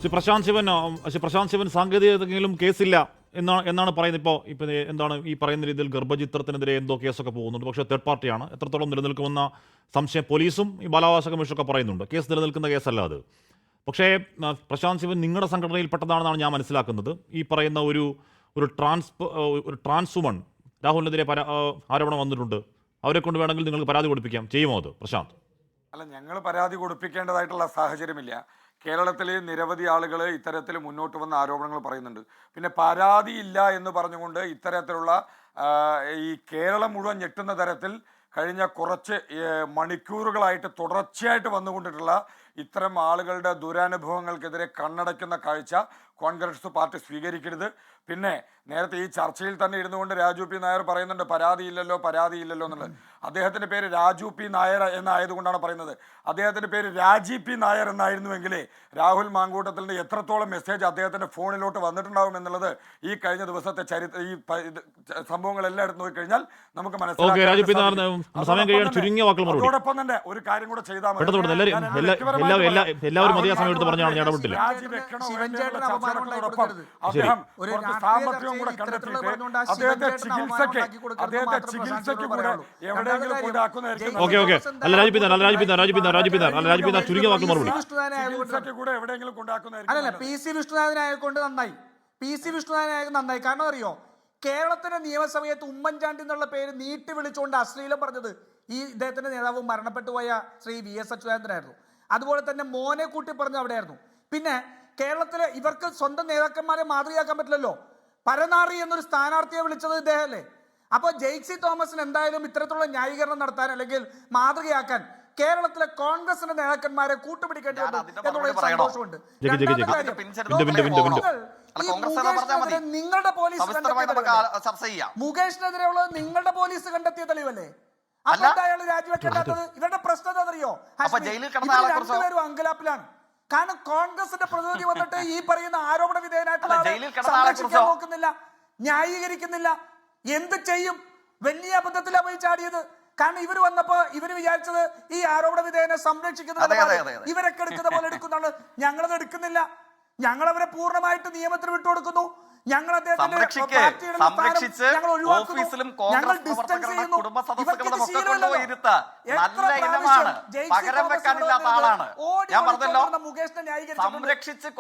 പ്രശാന്ത് ശിവൻ സാങ്കേതികതയെങ്കിലും കേസില്ല എന്നാണ് പറയുന്നത്. ഇപ്പോൾ എന്താണ് ഈ പറയുന്ന രീതിയിൽ ഗർഭചിത്രത്തിനെതിരെ എന്തോ കേസൊക്കെ പോകുന്നുണ്ട്. പക്ഷേ തേർഡ് പാർട്ടിയാണ്. എത്രത്തോളം നിലനിൽക്കുമെന്ന സംശയം പോലീസും ഈ ബാലാവകാശ കമ്മീഷനൊക്കെ പറയുന്നുണ്ട്. കേസ് നിലനിൽക്കുന്ന കേസല്ല അത്. പക്ഷേ പ്രശാന്ത് ശിവൻ നിങ്ങളുടെ സംഘടനയിൽപ്പെട്ടതാണെന്നാണ് ഞാൻ മനസ്സിലാക്കുന്നത്. ഈ പറയുന്ന ഒരു ട്രാൻസ് വുമൺ രാഹുലിനെതിരെ ആരോപണം വന്നിട്ടുണ്ട്. അവരെ കൊണ്ട് വേണമെങ്കിൽ നിങ്ങൾക്ക് പരാതി കൊടുപ്പിക്കാം. ചെയ്യുമോ അത് പ്രശാന്ത്? അല്ല, ഞങ്ങൾ പരാതി കൊടുപ്പിക്കേണ്ടതായിട്ടുള്ള സാഹചര്യമില്ല. കേരളത്തിൽ നിരവധി ആളുകൾ ഇത്തരത്തിൽ മുന്നോട്ട് വന്ന ആരോപണങ്ങൾ പറയുന്നുണ്ട്. പിന്നെ പരാതിയില്ല എന്ന് പറഞ്ഞുകൊണ്ട് ഇത്തരത്തിലുള്ള ഈ കേരളം മുഴുവൻ ഞെട്ടുന്ന തരത്തിൽ കഴിഞ്ഞ കുറച്ച് മണിക്കൂറുകളായിട്ട് തുടർച്ചയായിട്ട് വന്നുകൊണ്ടിട്ടുള്ള ഇത്തരം ആളുകളുടെ ദുരനുഭവങ്ങൾക്കെതിരെ കണ്ണടയ്ക്കുന്ന കാഴ്ച കോൺഗ്രസ് പാർട്ടി സ്വീകരിക്കരുത്. പിന്നെ നേരത്തെ ഈ ചർച്ചയിൽ തന്നെ ഇരുന്നുകൊണ്ട് രാജു പി നായർ പറയുന്നുണ്ട് പരാതിയില്ലല്ലോ എന്നുള്ളത്. അദ്ദേഹത്തിൻ്റെ പേര് രാജു പി നായർ എന്നായതുകൊണ്ടാണ് പറയുന്നത്. അദ്ദേഹത്തിൻ്റെ പേര് രാജി പി നായർ എന്നായിരുന്നുവെങ്കിലേ രാഹുൽ മാങ്കൂട്ടത്തിൻ്റെ എത്രത്തോളം മെസ്സേജ് അദ്ദേഹത്തിൻ്റെ ഫോണിലോട്ട് വന്നിട്ടുണ്ടാവും എന്നുള്ളത് ഈ കഴിഞ്ഞ ദിവസത്തെ ഈ സംഭവങ്ങളെല്ലാം എടുത്ത് നോക്കിക്കഴിഞ്ഞാൽ നമുക്ക് മനസ്സിലാക്കാം. അതോടൊപ്പം തന്നെ ഒരു കാര്യം കൂടെ ചെയ്താൽ മതി. അദ്ദേഹം സാമ്പത്തികം കൂടെ കണ്ടെത്തിയിട്ട് അദ്ദേഹത്തെ ചികിത്സയ്ക്ക് കൂടെ എവിടെയെങ്കിലും കൊണ്ടാക്കുന്നതായിരിക്കും. കാരണം അറിയോ, കേരളത്തിന്റെ നിയമസഭയത്ത് ഉമ്മൻചാണ്ടി എന്നുള്ള പേര് നീട്ടി വിളിച്ചുകൊണ്ട് അശ്ലീലം പറഞ്ഞത് ഈ ഇദ്ദേഹത്തിന്റെ നേതാവ് മരണപ്പെട്ടു പോയ ശ്രീ VS അച്യുതാനന്ദനായിരുന്നു. അതുപോലെ തന്നെ മോനെ കൂട്ടി പറഞ്ഞ അവിടെയായിരുന്നു. പിന്നെ കേരളത്തിലെ ഇവർക്ക് സ്വന്തം നേതാക്കന്മാരെ മാതൃകയാക്കാൻ പറ്റില്ലല്ലോ. പരനാറി എന്നൊരു സ്ഥാനാർത്ഥിയെ വിളിച്ചത് ഇദ്ദേഹമല്ലേ? അപ്പൊ ജെയ്സി തോമസിന് എന്തായാലും ഇത്തരത്തിലുള്ള ന്യായീകരണം നടത്താൻ അല്ലെങ്കിൽ മാതൃകയാക്കാൻ കേരളത്തിലെ കോൺഗ്രസിന്റെ നേതാക്കന്മാരെ കൂട്ടുപിടിക്കേണ്ടി വന്നു എന്നുള്ള സന്തോഷമുണ്ട്. നിങ്ങളുടെ പോലീസ് മുകേഷിനെതിരെയുള്ളത് നിങ്ങളുടെ പോലീസ് കണ്ടെത്തിയ തെളിവല്ലേ? അപ്പൊ അയാൾ രാജിവെക്കേണ്ടത്? ഇവരുടെ പ്രശ്നം അറിയോ? രണ്ടുപേരും അങ്കലാപ്പിലാണ്. കാരണം കോൺഗ്രസിന്റെ പ്രതിനിധി വന്നിട്ട് ഈ പറയുന്ന ആരോപണ വിധേയനായിട്ടുള്ള സംരക്ഷിക്കാൻ നോക്കുന്നില്ല, ന്യായീകരിക്കുന്നില്ല. എന്ത് ചെയ്യും? വലിയ അബദ്ധത്തിലാണ് പോയി ചാടിയത്. കാരണം ഇവർ വന്നപ്പോ ഇവര് വിചാരിച്ചത് ഈ ആരോപണ വിധേയനെ സംരക്ഷിക്കുന്നത് ഇവരൊക്കെ എടുക്കുന്ന പോലെ എടുക്കുന്നതാണ്. ഞങ്ങളത് എടുക്കുന്നില്ല. ഞങ്ങളവരെ പൂർണ്ണമായിട്ട് നിയമത്തിന് വിട്ടുകൊടുക്കുന്നു. ഞങ്ങൾ അദ്ദേഹത്തിന്റെ മുകേഷിനെ സംരക്ഷിച്ച്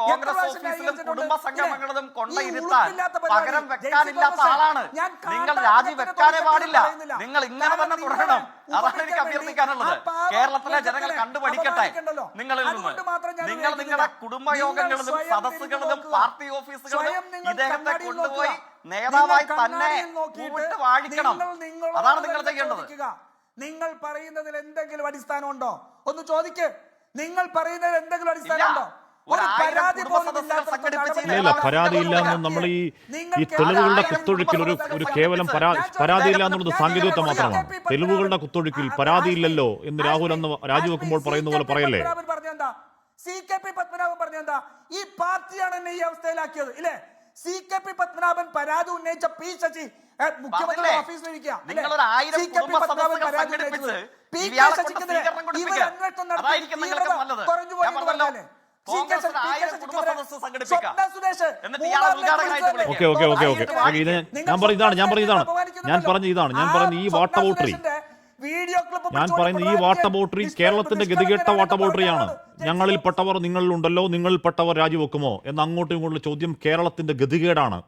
കോൺഗ്രസ് ഓഫീസിലും കുടുംബ സംഗമങ്ങളിലും കൊണ്ടിരുത്താൻ പകരം വെക്കാനില്ലാത്ത ആളാണ്. നിങ്ങൾ രാജിവെക്കാനേ പാടില്ല. നിങ്ങൾ ഇങ്ങനെ തന്നെ തുടരണം. അതാണ് എനിക്ക് അഭ്യർത്ഥിക്കാനുള്ളത്. കേരളത്തിലെ ജനങ്ങൾ കണ്ടുപഠിക്കട്ടെ നിങ്ങളിൽ നിന്ന്. നിങ്ങൾ നിങ്ങളുടെ കുടുംബയോഗങ്ങളിലും സദസ്സുകളിലും പാർട്ടി ഓഫീസുകളിലും ഇദ്ദേഹത്തെ കൊണ്ടുപോയി നേതാവായി തന്നെ കൂട്ട് വാഴിക്കണം. അതാണ് നിങ്ങൾ ചെയ്യേണ്ടത്. നിങ്ങൾ പറയുന്നതിൽ എന്തെങ്കിലും അടിസ്ഥാനമുണ്ടോ? ഒന്ന് ചോദിക്ക്. നിങ്ങൾ പറയുന്നതിൽ എന്തെങ്കിലും അടിസ്ഥാനമുണ്ടോ? പരാതിയില്ല എന്ന് നമ്മൾ ഈ തെളിവുകളുടെ കുത്തൊഴുക്കിൽ ഒരു കേവലം പരാതിയില്ല എന്നുള്ളത് സാങ്കേതികത്വം മാത്രമാണ്. തെളിവുകളുടെ കുത്തൊഴുക്കിൽ പരാതിയില്ലല്ലോ എന്ന് രാഹുൽ അന്ന് രാജിവെക്കുമ്പോൾ പറയുന്ന പോലെ പറയല്ലേ? CKP പത്മനാഭൻ പറഞ്ഞെന്താ? ഈ പാർട്ടിയാണ് എന്നെ ഈ അവസ്ഥയിലാക്കിയത് ഇല്ലേ? CKP പത്മനാഭൻ പരാതി ഉന്നയിച്ച P ശശി മുഖ്യമന്ത്രി ഓഫീസിലിരിക്കുക. CKP പത്മനാഭൻ പരാതി ഉന്നയിച്ചത് P ശശിക്കെതിരെ ഇവർ അന്വേഷണം നടത്തി കുറഞ്ഞു പോയി. ഈ വാട്ടർ ബോട്ടറി കേരളത്തിന്റെ ഗതികെട്ട വാട്ടർ ബോട്ടറിയാണ്. ഞങ്ങളിൽപ്പെട്ടവർ നിങ്ങളിലുണ്ടല്ലോ, നിങ്ങളിൽപ്പെട്ടവർ രാജിവെക്കുമോ എന്ന അങ്ങോട്ടും ഇങ്ങോട്ടുള്ള ചോദ്യം കേരളത്തിന്റെ ഗതികേടാണ്.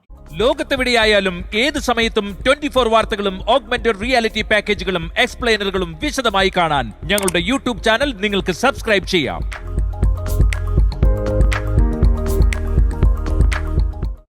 ലോകത്തെവിടെയായാലും ഏത് സമയത്തും 24 വാർത്തകളും ഓഗ്മെന്റഡ് റിയാലിറ്റി പാക്കേജുകളും എക്സ്പ്ലെയിനറുകളും വിശദമായി കാണാൻ ഞങ്ങളുടെ യൂട്യൂബ് ചാനൽ നിങ്ങൾക്ക് സബ്സ്ക്രൈബ് ചെയ്യാം.